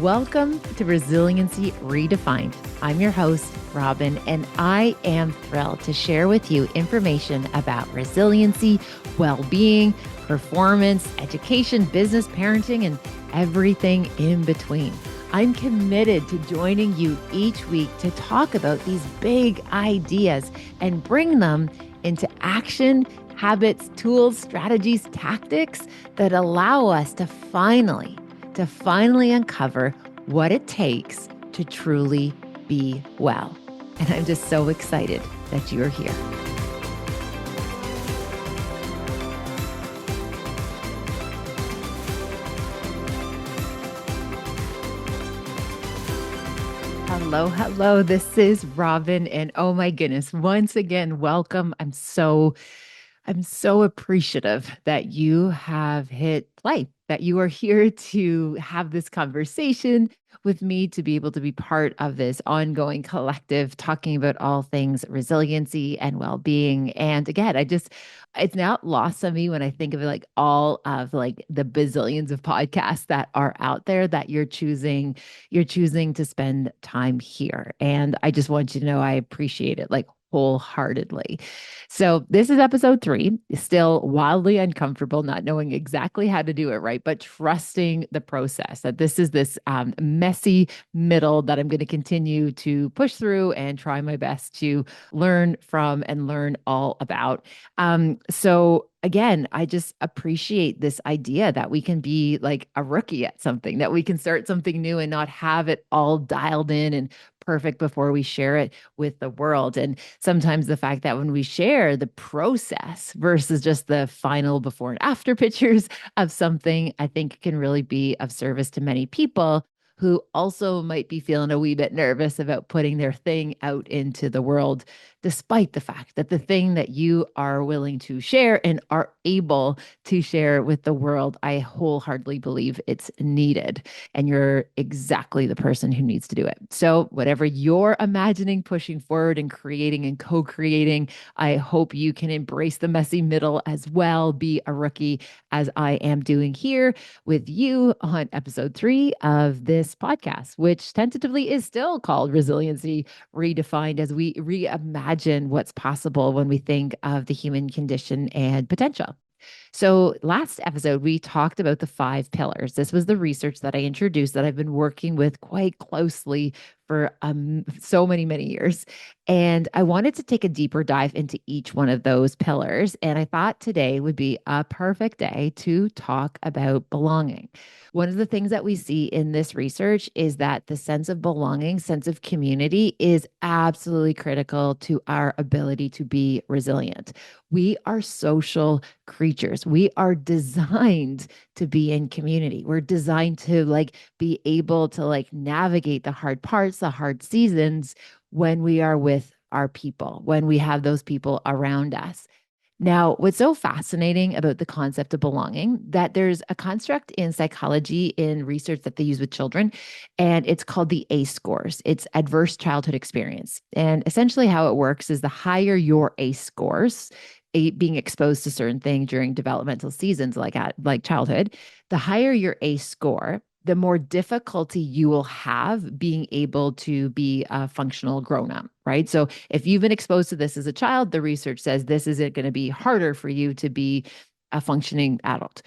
Welcome to Resiliency Redefined. I'm your host, Robyne, and I am thrilled to share with you information about resiliency, well-being, performance, education, business, parenting, and everything in between. I'm committed to joining you each week to talk about these big ideas and bring them into action, habits, tools, strategies, tactics that allow us to finally uncover what it takes to truly be well. And I'm just so excited that you're here. Hello. This is Robyne. And oh my goodness, once again, welcome. I'm so appreciative that you have hit play, that you are here to have this conversation with me, to be able to be part of this ongoing collective talking about all things resiliency and well-being. And again, it's not lost on me when I think of it, like all of like the bazillions of podcasts that are out there that you're choosing to spend time here. And I just want you to know I appreciate it like wholeheartedly. So this is episode 3, still wildly uncomfortable, not knowing exactly how to do it right, but trusting the process, that this is this messy middle that I'm going to continue to push through and try my best to learn from and learn all about. So again, I just appreciate this idea that we can be like a rookie at something, that we can start something new and not have it all dialed in and perfect before we share it with the world. And sometimes the fact that when we share the process versus just the final before and after pictures of something, I think can really be of service to many people who also might be feeling a wee bit nervous about putting their thing out into the world, despite the fact that the thing that you are willing to share and are able to share with the world, I wholeheartedly believe it's needed. And you're exactly the person who needs to do it. So whatever you're imagining, pushing forward and creating and co-creating, I hope you can embrace the messy middle as well, be a rookie as I am doing here with you on episode 3 of this podcast, which tentatively is still called Resiliency Redefined, as we reimagine what's possible when we think of the human condition and potential. So, last episode, we talked about the 5 pillars. This was the research that I introduced that I've been working with quite closely for so many years. And I wanted to take a deeper dive into each one of those pillars. And I thought today would be a perfect day to talk about belonging. One of the things that we see in this research is that the sense of belonging, sense of community is absolutely critical to our ability to be resilient. We are social creatures. We are designed to be in community. We're designed to like be able to like navigate the hard parts, the hard seasons when we are with our people, when we have those people around us. Now, what's so fascinating about the concept of belonging, that there's a construct in psychology in research that they use with children, and it's called the ACE scores. It's adverse childhood experience. And essentially how it works is the higher your ACE scores, being exposed to certain things during developmental seasons like childhood, the higher your ACE score, the more difficulty you will have being able to be a functional grown-up, right? So if you've been exposed to this as a child, the research says this is going to be harder for you to be a functioning adult.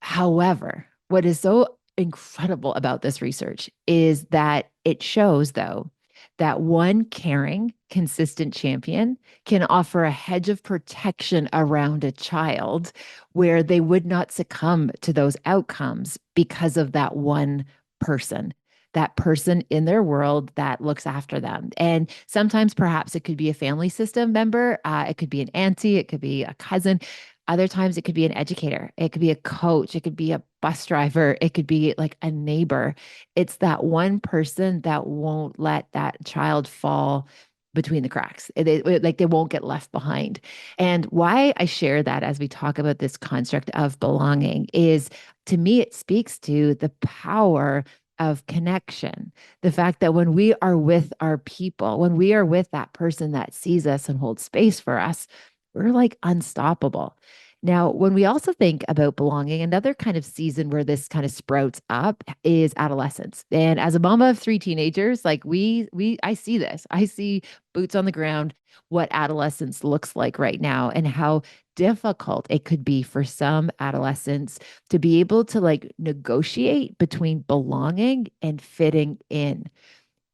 However, what is so incredible about this research is that it shows, though, that one caring, consistent champion can offer a hedge of protection around a child where they would not succumb to those outcomes because of that one person. That person in their world that looks after them. And sometimes perhaps it could be a family system member, it could be an auntie, it could be a cousin. Other times it could be an educator, it could be a coach, it could be a bus driver, it could be like a neighbor. It's that one person that won't let that child fall between the cracks. Like they won't get left behind. And why I share that as we talk about this construct of belonging is, to me, it speaks to the power of connection. The fact that when we are with our people, when we are with that person that sees us and holds space for us, we're like unstoppable. Now, when we also think about belonging, another kind of season where this kind of sprouts up is adolescence. And as a mama of three teenagers, like I see this. I see boots on the ground, what adolescence looks like right now, and how difficult it could be for some adolescents to be able to like negotiate between belonging and fitting in.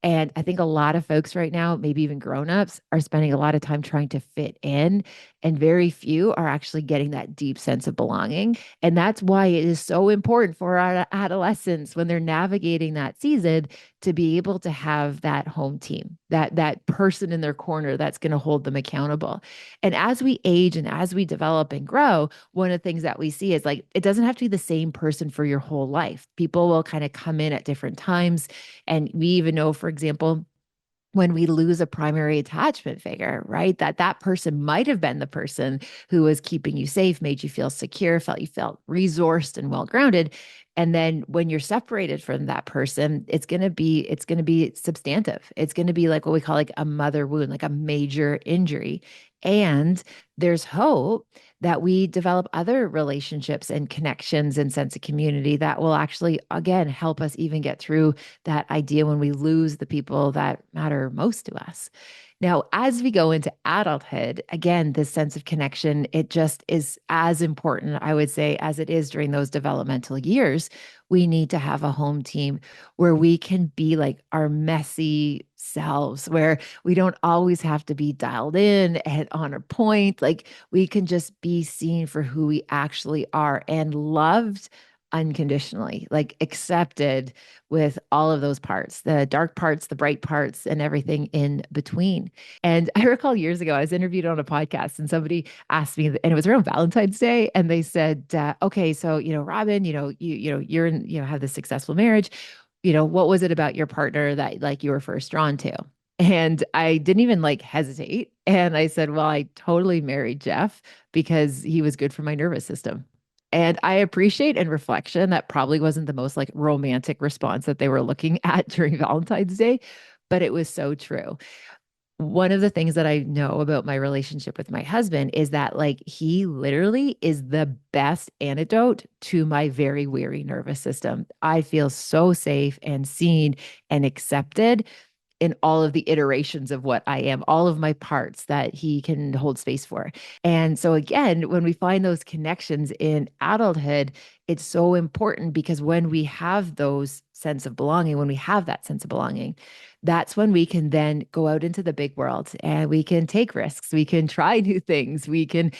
And I think a lot of folks right now, maybe even grown-ups, are spending a lot of time trying to fit in, and very few are actually getting that deep sense of belonging. And that's why it is so important for our adolescents when they're navigating that season to be able to have that home team, that person in their corner that's going to hold them accountable. And as we age and as we develop and grow, one of the things that we see is like it doesn't have to be the same person for your whole life. People will kind of come in at different times, and we even know, for example, when we lose a primary attachment figure, right? That person might have been the person who was keeping you safe, made you feel secure, felt you felt resourced and well grounded. And then when you're separated from that person, it's going to be substantive. It's going to be like what we call like a mother wound, like a major injury. And there's hope that we develop other relationships and connections and sense of community that will actually, again, help us even get through that idea when we lose the people that matter most to us. Now, as we go into adulthood, again, this sense of connection, it just is as important, I would say, as it is during those developmental years. We need to have a home team where we can be like our messy selves, where we don't always have to be dialed in and on a point. Like we can just be seen for who we actually are and loved unconditionally, like accepted with all of those parts, the dark parts, the bright parts, and everything in between. And I recall years ago, I was interviewed on a podcast and somebody asked me, and it was around Valentine's Day, and they said, okay, so, Robyne, you're in, have this successful marriage. What was it about your partner that like you were first drawn to? And I didn't even like hesitate. And I said, well, I totally married Jeff because he was good for my nervous system. And I appreciate in reflection that probably wasn't the most like romantic response that they were looking at during Valentine's Day, but it was so true. One of the things that I know about my relationship with my husband is that like he literally is the best antidote to my very weary nervous system. I feel so safe and seen and accepted in all of the iterations of what I am, all of my parts that he can hold space for. And so, again, when we find those connections in adulthood, it's so important because when we have those sense of belonging, when we have that sense of belonging, that's when we can then go out into the big world and we can take risks. We can try new things. We can,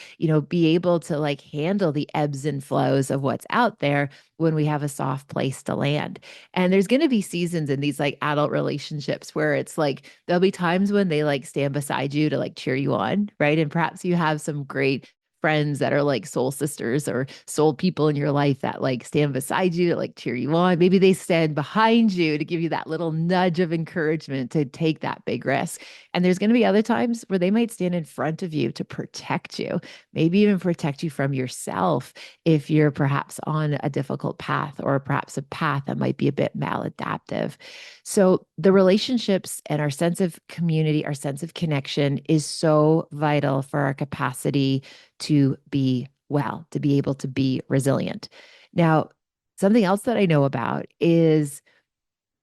be able to like handle the ebbs and flows of what's out there when we have a soft place to land. And there's going to be seasons in these like adult relationships where it's like there'll be times when they like stand beside you to like cheer you on, right? And perhaps you have some great friends that are like soul sisters or soul people in your life that like stand beside you to like cheer you on. Maybe they stand behind you to give you that little nudge of encouragement to take that big risk. And there's going to be other times where they might stand in front of you to protect you, maybe even protect you from yourself if you're perhaps on a difficult path or perhaps a path that might be a bit maladaptive. So the relationships and our sense of community, our sense of connection is so vital for our capacity to be well, to be able to be resilient. Now, something else that I know about is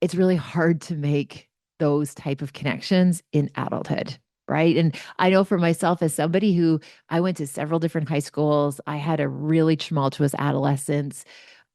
it's really hard to make those type of connections in adulthood. Right. And I know for myself, as somebody who I went to several different high schools, I had a really tumultuous adolescence.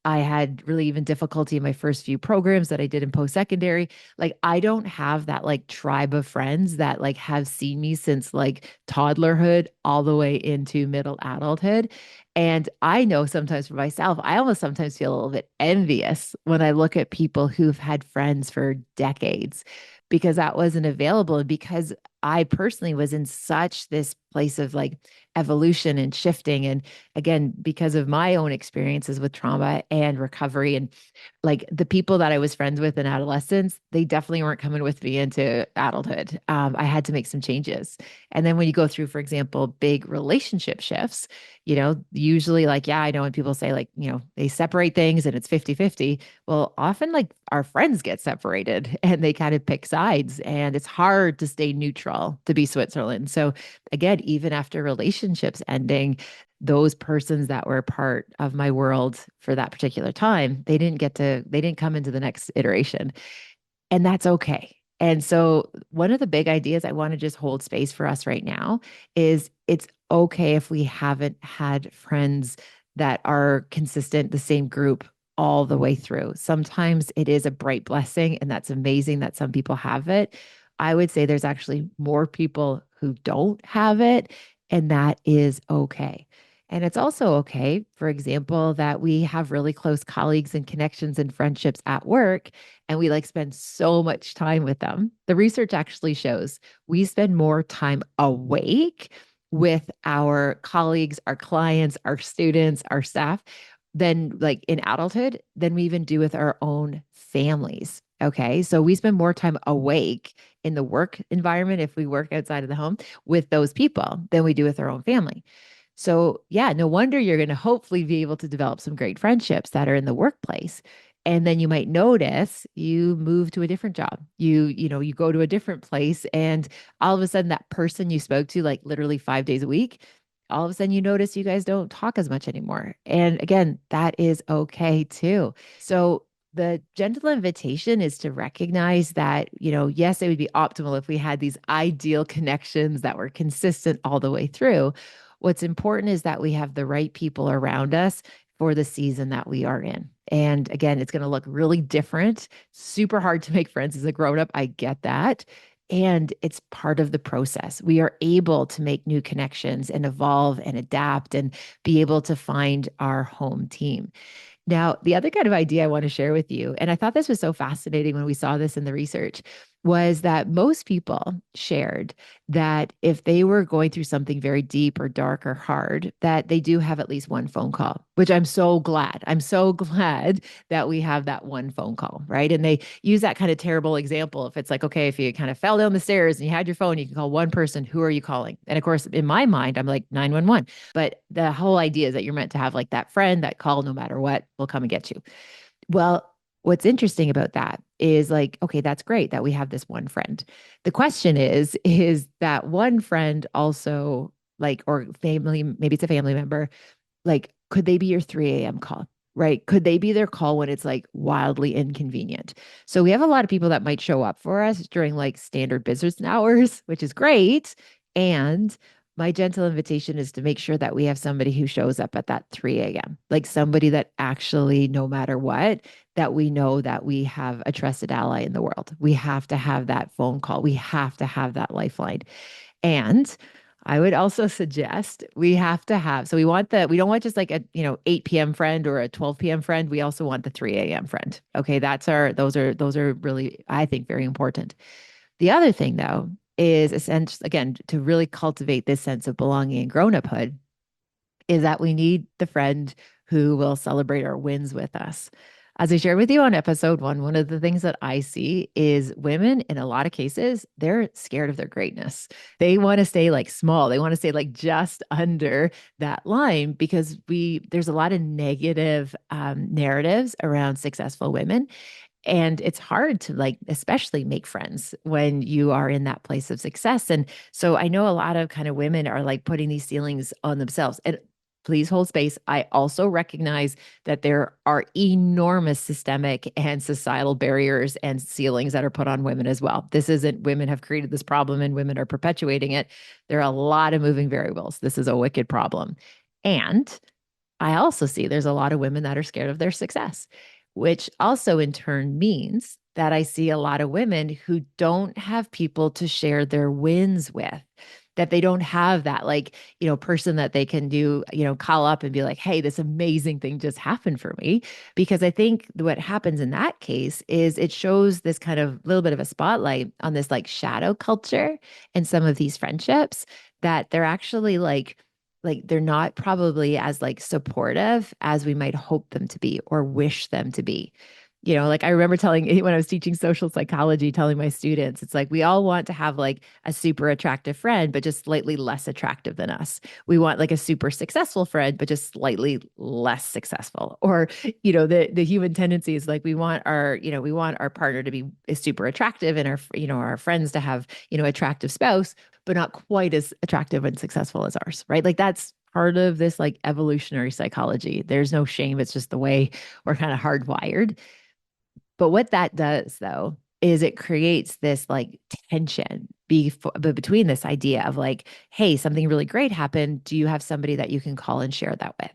I had really even difficulty in my first few programs that I did in post-secondary. Like I don't have that like tribe of friends that like have seen me since like toddlerhood all the way into middle adulthood. And I know sometimes for myself, I almost sometimes feel a little bit envious when I look at people who've had friends for decades because that wasn't available and because I personally was in such this place of like evolution and shifting. And again, because of my own experiences with trauma and recovery and like the people that I was friends with in adolescence, they definitely weren't coming with me into adulthood. I had to make some changes. And then when you go through, for example, big relationship shifts, usually like, yeah, I know when people say like, they separate things and it's 50-50. Well, often like our friends get separated and they kind of pick sides and it's hard to stay neutral natural to be Switzerland. So again, even after relationships ending, those persons that were part of my world for that particular time, they didn't come into the next iteration. And that's okay. And so, one of the big ideas I want to just hold space for us right now is it's okay if we haven't had friends that are consistent, the same group all the way through. Sometimes it is a bright blessing, and that's amazing that some people have it. I would say there's actually more people who don't have it, and that is okay. And it's also okay, for example, that we have really close colleagues and connections and friendships at work and we like spend so much time with them. The research actually shows we spend more time awake with our colleagues, our clients, our students, our staff than like in adulthood than we even do with our own families. Okay. So we spend more time awake in the work environment if we work outside of the home with those people than we do with our own family. So, yeah, no wonder you're going to hopefully be able to develop some great friendships that are in the workplace. And then you might notice you move to a different job. You go to a different place and all of a sudden that person you spoke to like literally 5 days a week, all of a sudden you notice you guys don't talk as much anymore. And again, that is okay too. So the gentle invitation is to recognize that, yes, it would be optimal if we had these ideal connections that were consistent all the way through. What's important is that we have the right people around us for the season that we are in. And again, it's going to look really different, super hard to make friends as a grown up. I get that. And it's part of the process. We are able to make new connections and evolve and adapt and be able to find our home team. Now, the other kind of idea I want to share with you, and I thought this was so fascinating when we saw this in the research, was that most people shared that if they were going through something very deep or dark or hard, that they do have at least one phone call, which I'm so glad. I'm so glad that we have that one phone call, right? And they use that kind of terrible example. If it's like, okay, if you kind of fell down the stairs and you had your phone, you can call one person, who are you calling? And of course, in my mind, I'm like 911. But the whole idea is that you're meant to have like that friend that call no matter what will come and get you. Well, what's interesting about that is like, okay, that's great that we have this one friend. The question is that one friend also like, or family, maybe it's a family member, like, could they be your 3 a.m. call? Right? Could they be their call when it's like wildly inconvenient? So we have a lot of people that might show up for us during like standard business hours, which is great. And my gentle invitation is to make sure that we have somebody who shows up at that 3 a.m., like somebody that actually, no matter what, that we know that we have a trusted ally in the world. We have to have that phone call. We have to have that lifeline. And I would also suggest we have to have, so we don't want just like a, 8 p.m. friend or a 12 p.m. friend. We also want the 3 a.m. friend. Okay. Those are really, I think, very important. The other thing though is essentially, again, to really cultivate this sense of belonging and grown-uphood is that we need the friend who will celebrate our wins with us. As I shared with you on episode one of the things that I see is women, in a lot of cases, they're scared of their greatness. They want to stay like small. They want to stay like just under that line because there's a lot of negative narratives around successful women. And it's hard to like, especially make friends when you are in that place of success. And so I know a lot of kind of women are like putting these ceilings on themselves. And please hold space. I also recognize that there are enormous systemic and societal barriers and ceilings that are put on women as well. This isn't women have created this problem and women are perpetuating it. There are a lot of moving variables. This is a wicked problem. And I also see there's a lot of women that are scared of their success, which also in turn means that I see a lot of women who don't have people to share their wins with, that they don't have that like, person that they can do, call up and be like, hey, this amazing thing just happened for me. Because I think what happens in that case is it shows this kind of little bit of a spotlight on this like shadow culture and some of these friendships that they're actually like they're not probably as like supportive as we might hope them to be or wish them to be. Like I remember telling when I was teaching social psychology, telling my students, it's like we all want to have like a super attractive friend, but just slightly less attractive than us. We want like a super successful friend, but just slightly less successful. Or, the human tendency is like we want our partner to be super attractive and our friends to have, attractive spouse, but not quite as attractive and successful as ours, right? Like that's part of this like evolutionary psychology. There's no shame. It's just the way we're kind of hardwired. But what that does, though, is it creates this like tension between this idea of like, hey, something really great happened. Do you have somebody that you can call and share that with?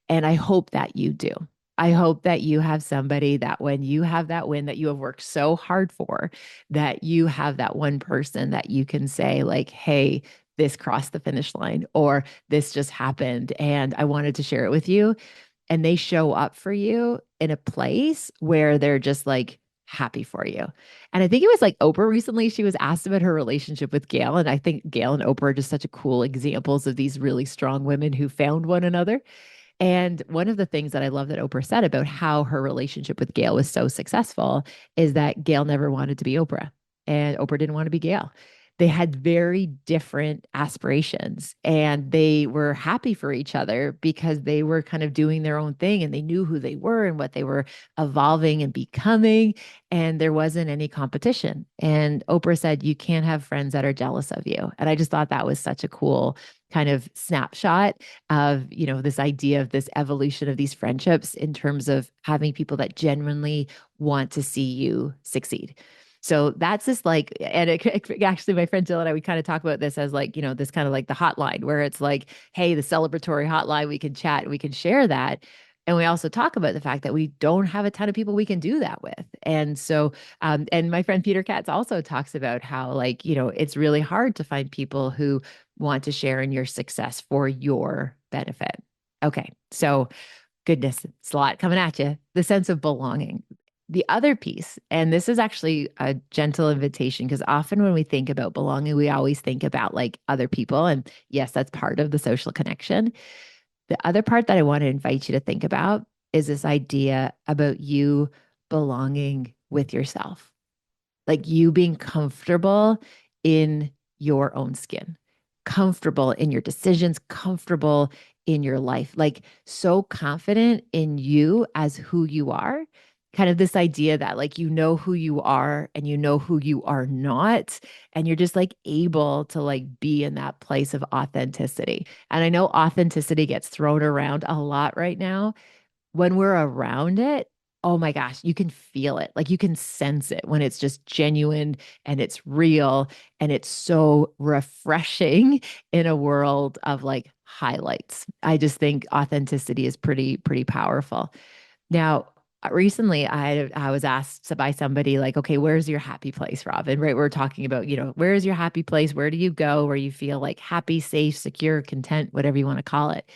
And I hope that you do. I hope that you have somebody that when you have that win that you have worked so hard for, that you have that one person that you can say, like, hey, this crossed the finish line, or this just happened and I wanted to share it with you, and they show up for you in a place where they're just like happy for you. And I think it was like Oprah recently, she was asked about her relationship with Gail. And I think Gail and Oprah are just such a cool examples of these really strong women who found one another. And one of the things that I love that Oprah said about how her relationship with Gail was so successful is that Gail never wanted to be Oprah and Oprah didn't want to be Gail. They had very different aspirations and they were happy for each other because they were kind of doing their own thing and they knew who they were and what they were evolving and becoming. And there wasn't any competition. And Oprah said, you can't have friends that are jealous of you. And I just thought that was such a cool kind of snapshot of, this idea of this evolution of these friendships in terms of having people that genuinely want to see you succeed. So that's just like, and actually, my friend Jill and I, we kind of talk about this as like, this kind of like the hotline where it's like, hey, the celebratory hotline, we can chat, we can share that. And we also talk about the fact that we don't have a ton of people we can do that with. And so, and my friend Peter Katz also talks about how, like, it's really hard to find people who want to share in your success for your benefit. Okay. So, goodness, it's a lot coming at you. The sense of belonging. The other piece, and this is actually a gentle invitation because often when we think about belonging, we always think about like other people. And yes, that's part of the social connection. The other part that I want to invite you to think about is this idea about you belonging with yourself, like you being comfortable in your own skin, comfortable in your decisions, comfortable in your life, like so confident in you as who you are. Kind of this idea that like you know who you are and you know who you are not, and you're just like able to like be in that place of authenticity. And I know authenticity gets thrown around a lot right now. When we're around it, oh my gosh, you can feel it. Like you can sense it when it's just genuine and it's real and it's so refreshing in a world of like highlights. I just think authenticity is pretty powerful. Now, recently I was asked by somebody like, okay, where's your happy place, Robyne? Right? We're talking about, where is your happy place? Where do you go where you feel like happy, safe, secure, content, whatever you want to call it?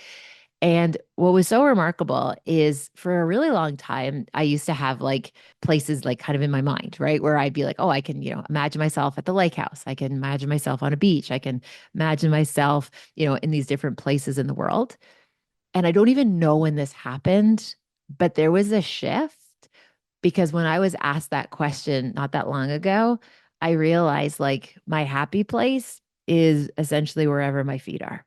And what was so remarkable is for a really long time, I used to have like places like kind of in my mind, right? Where I'd be like, oh, I can, imagine myself at the lake house. I can imagine myself on a beach. I can imagine myself, in these different places in the world. And I don't even know when this happened, but there was a shift because when I was asked that question not that long ago, I realized like my happy place is essentially wherever my feet are.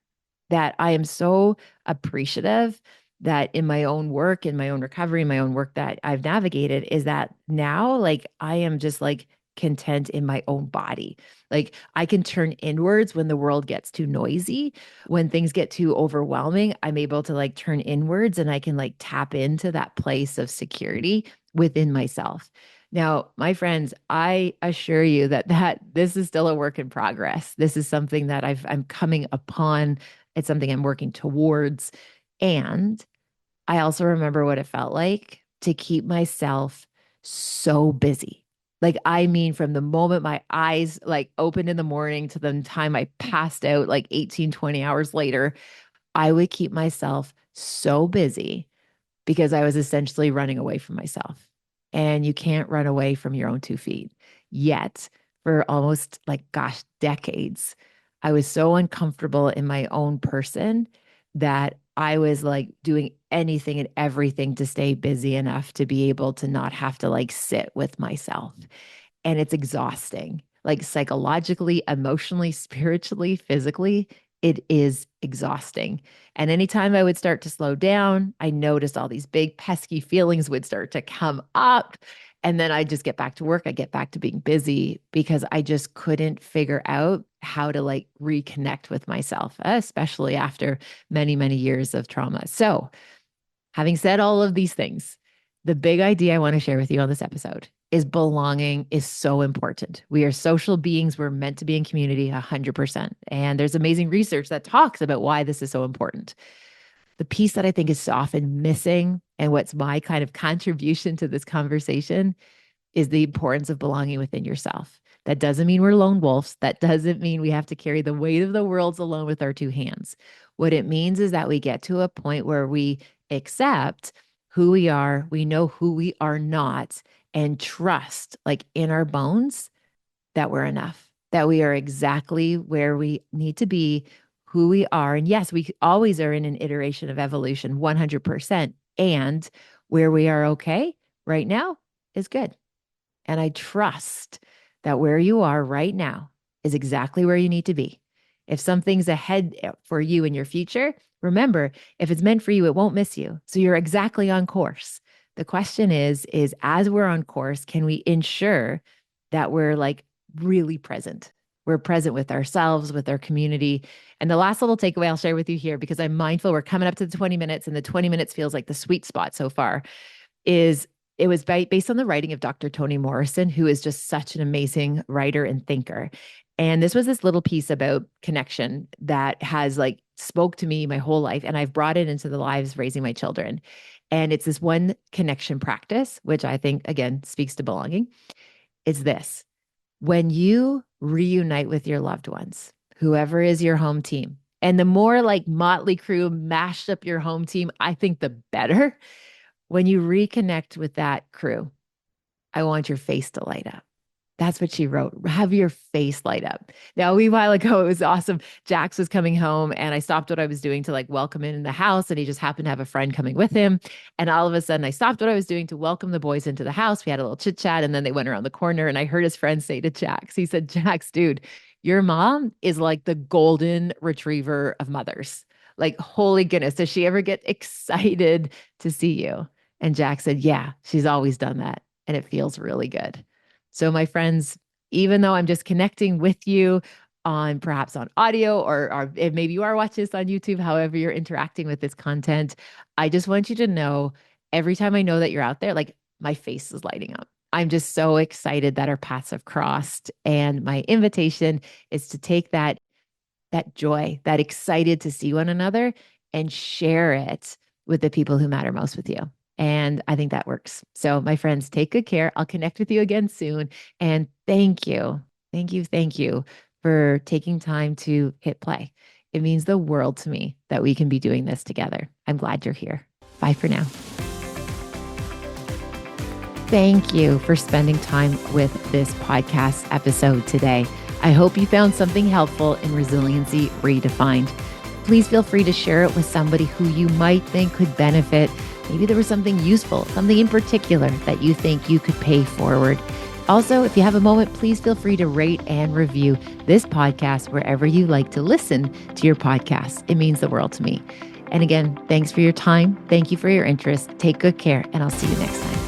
That I am so appreciative that in my own work, in my own recovery, in my own work that I've navigated, is that now like I am just like content in my own body. Like I can turn inwards when the world gets too noisy, when things get too overwhelming, I'm able to like turn inwards and I can like tap into that place of security within myself. Now, my friends, I assure you that this is still a work in progress. This is something that I'm coming upon. It's something I'm working towards. And I also remember what it felt like to keep myself so busy. Like, I mean, from the moment my eyes like opened in the morning to the time I passed out, like 18, 20 hours later, I would keep myself so busy because I was essentially running away from myself. And you can't run away from your own 2 feet. Yet, for almost like, gosh, decades, I was so uncomfortable in my own person that I was like doing anything and everything to stay busy enough to be able to not have to like sit with myself. And it's exhausting, like psychologically, emotionally, spiritually, physically. It is exhausting. And anytime I would start to slow down, I noticed all these big pesky feelings would start to come up. And then I just get back to work. I get back to being busy because I just couldn't figure out how to like reconnect with myself, especially after many, many years of trauma. So, having said all of these things, the big idea I want to share with you on this episode is belonging is so important. We are social beings. We're meant to be in community 100%. And there's amazing research that talks about why this is so important. The piece that I think is so often missing, and what's my kind of contribution to this conversation, is the importance of belonging within yourself. That doesn't mean we're lone wolves. That doesn't mean we have to carry the weight of the world alone with our two hands. What it means is that we get to a point where we accept who we are, we know who we are not, and trust, like in our bones, that we're enough, that we are exactly where we need to be, who we are. And yes, we always are in an iteration of evolution, 100%. And where we are okay right now is good. And I trust that where you are right now is exactly where you need to be. If something's ahead for you in your future, remember, if it's meant for you, it won't miss you. So you're exactly on course. The question is as we're on course, can we ensure that we're like really present? We're present with ourselves, with our community. And the last little takeaway I'll share with you here, because I'm mindful we're coming up to the 20 minutes and the 20 minutes feels like the sweet spot so far, is it was based on the writing of Dr. Toni Morrison, who is just such an amazing writer and thinker. And this was this little piece about connection that has like spoke to me my whole life. And I've brought it into the lives raising my children. And it's this one connection practice, which I think, again, speaks to belonging. It's this: when you reunite with your loved ones, whoever is your home team, and the more like motley crew mashed up your home team, I think the better. When you reconnect with that crew, I want your face to light up. That's what she wrote. Have your face light up. Now, a wee while ago, it was awesome. Jax was coming home and I stopped what I was doing to like welcome him in the house. And he just happened to have a friend coming with him. And all of a sudden I stopped what I was doing to welcome the boys into the house. We had a little chit chat and then they went around the corner and I heard his friend say to Jax, he said, "Jax, dude, your mom is like the golden retriever of mothers. Like, holy goodness, does she ever get excited to see you?" And Jax said, "Yeah, she's always done that. And it feels really good." So my friends, even though I'm just connecting with you on perhaps on audio or if maybe you are watching this on YouTube, however you're interacting with this content, I just want you to know every time I know that you're out there, like my face is lighting up. I'm just so excited that our paths have crossed. And my invitation is to take that joy, that excited to see one another and share it with the people who matter most with you. And I think that works. So, my friends, take good care. I'll connect with you again soon. And thank you. Thank you. Thank you for taking time to hit play. It means the world to me that we can be doing this together. I'm glad you're here. Bye for now. Thank you for spending time with this podcast episode today. I hope you found something helpful in Resiliency Redefined. Please feel free to share it with somebody who you might think could benefit. Maybe there was something useful, something in particular that you think you could pay forward. Also, if you have a moment, please feel free to rate and review this podcast wherever you like to listen to your podcast. It means the world to me. And again, thanks for your time. Thank you for your interest. Take good care, and I'll see you next time.